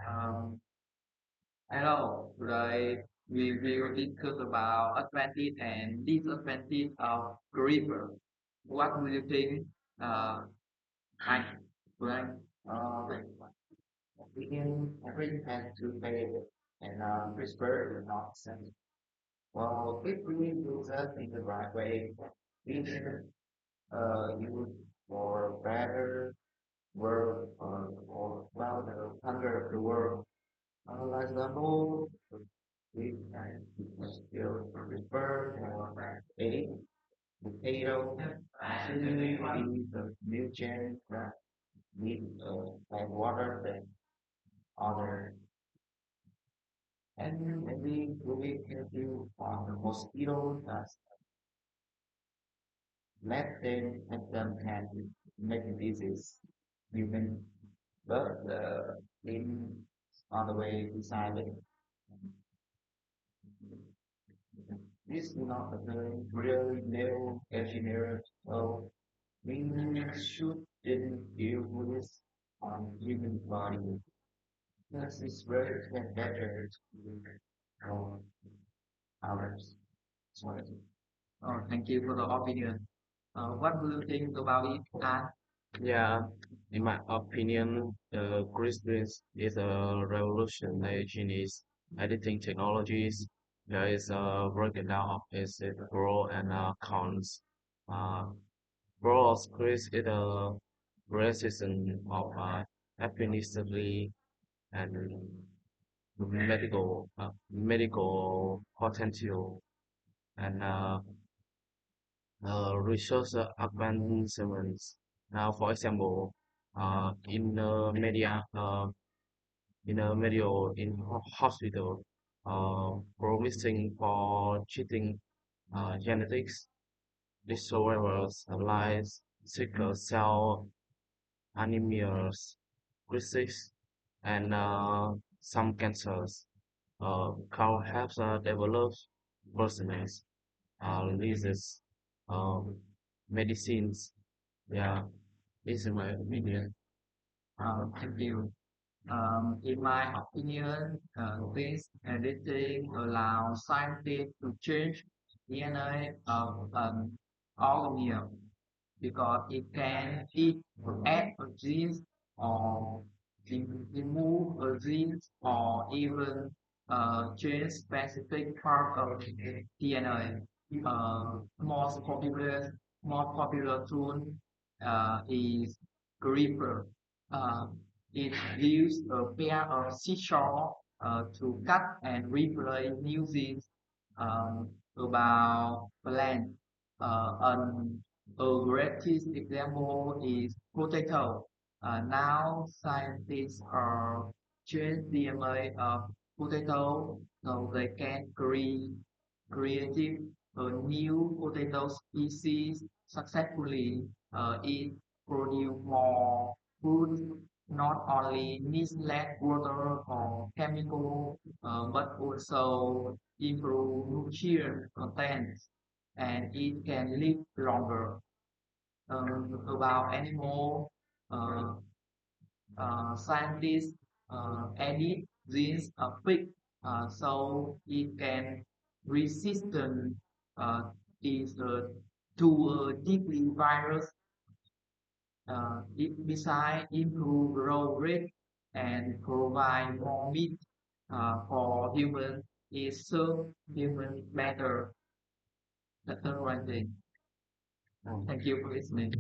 Um, Hello, today we will discuss about advantage and disadvantage of Creeper. What do you think, Anh? Right? Opinion, everything has to pay and whisper nonsense. Well, if we do that in the right way, we can use for better world or well the hunger of the world. For example, we can still prepare or egg, potato, chili, the nutrients that need like water and other. And maybe we can do on the mosquito that let them can make disease human, but in on the way decided this is not a very really new engineer, so we shouldn't deal with this on human body. This is very better for others. Sorry. Oh, thank you for the opinion. What do you think about it, An? Yeah, in my opinion, CRISPR is a revolutionary Chinese editing technologies. There is a breakdown of its pros and cons. Uh, Pros of CRISPR is a precision of administratively and medical potential and resource advancements. Now, for example, in the media, in a medical in hospital, promising for treating genetics disorders like sickle cell anemias, crisis, and some cancers. Can help develop personalized diseases, um, medicines. Yeah, this is my opinion. Thank you. In my opinion, this editing allows scientists to change DNA of an organism because it can add a gene or remove a gene or even change specific part of DNA. Most popular tool is Creeper. Uh, it uses a pair of seesaw to cut and replace new genes about plants. An a greatest example is potato. Now scientists are change DNA of potato so they can create a new potato species successfully. It produce more food, not only needs less water or chemical, but also improve nutrient content, and it can live longer. About animal, uh, scientists edit genes pig so it can resistant uh, is to a deadly virus. It besides improve growth rate and provide more meat for humans, it serve humans better. That's the right thing. Um, Thank you for listening.